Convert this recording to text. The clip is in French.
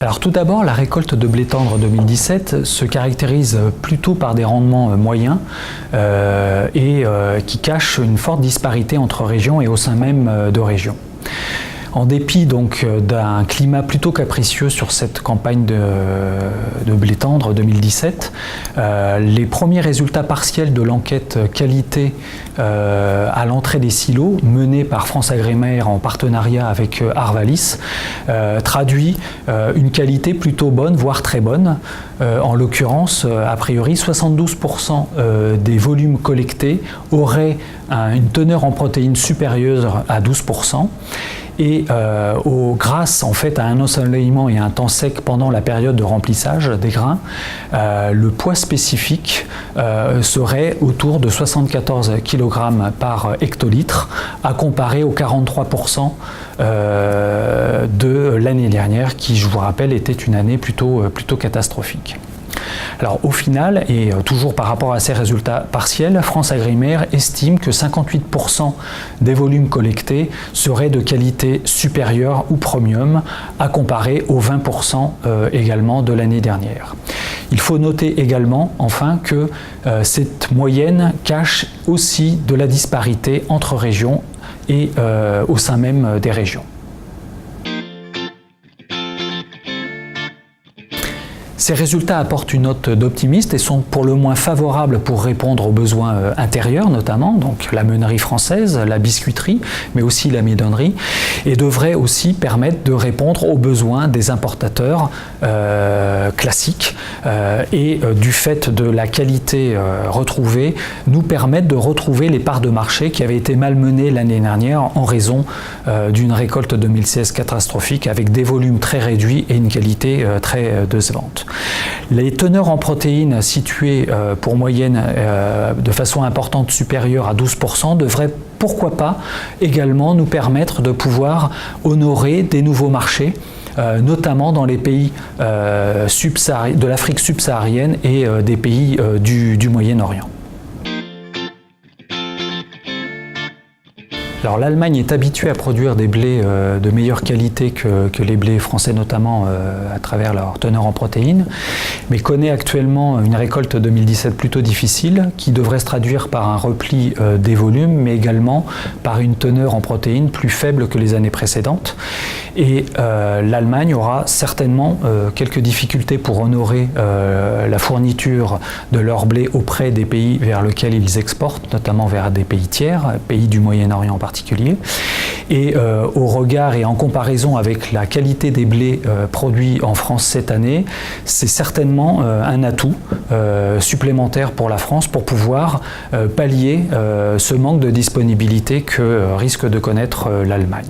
Alors tout d'abord, la récolte de blé tendre 2017 se caractérise plutôt par des rendements moyens et qui cachent une forte disparité entre régions et au sein même de régions. En dépit donc d'un climat plutôt capricieux sur cette campagne de blé tendre 2017, les premiers résultats partiels de l'enquête qualité à l'entrée des silos menée par FranceAgriMer en partenariat avec Arvalis traduit une qualité plutôt bonne, voire très bonne. En l'occurrence, a priori, 72% des volumes collectés auraient une teneur en protéines supérieure à 12%. Et grâce en fait à un ensoleillement et un temps sec pendant la période de remplissage des grains, le poids spécifique serait autour de 74 kg par hectolitre, à comparer aux 43% de l'année dernière, qui, je vous rappelle, était une année plutôt catastrophique. Alors au final, et toujours par rapport à ces résultats partiels, FranceAgriMer estime que 58% des volumes collectés seraient de qualité supérieure ou premium, à comparer aux 20% également de l'année dernière. Il faut noter également, enfin, que cette moyenne cache aussi de la disparité entre régions et au sein même des régions. Ces résultats apportent une note d'optimiste et sont pour le moins favorables pour répondre aux besoins intérieurs notamment, donc la meunerie française, la biscuiterie, mais aussi la midonnerie, et devraient aussi permettre de répondre aux besoins des importateurs classiques et du fait de la qualité retrouvée, nous permettent de retrouver les parts de marché qui avaient été malmenées l'année dernière en raison d'une récolte 2016 catastrophique avec des volumes très réduits et une qualité très décevante. Les teneurs en protéines situées pour moyenne de façon importante supérieure à 12% devraient pourquoi pas également nous permettre de pouvoir honorer des nouveaux marchés, notamment dans les pays de l'Afrique subsaharienne et des pays du Moyen-Orient. Alors l'Allemagne est habituée à produire des blés de meilleure qualité que les blés français, notamment à travers leur teneur en protéines, mais connaît actuellement une récolte 2017 plutôt difficile qui devrait se traduire par un repli des volumes, mais également par une teneur en protéines plus faible que les années précédentes. Et l'Allemagne aura certainement quelques difficultés pour honorer la fourniture de leur blé auprès des pays vers lesquels ils exportent, notamment vers des pays tiers, pays du Moyen-Orient en particulier. Et au regard et en comparaison avec la qualité des blés produits en France cette année, c'est certainement un atout supplémentaire pour la France pour pouvoir pallier ce manque de disponibilité que risque de connaître l'Allemagne.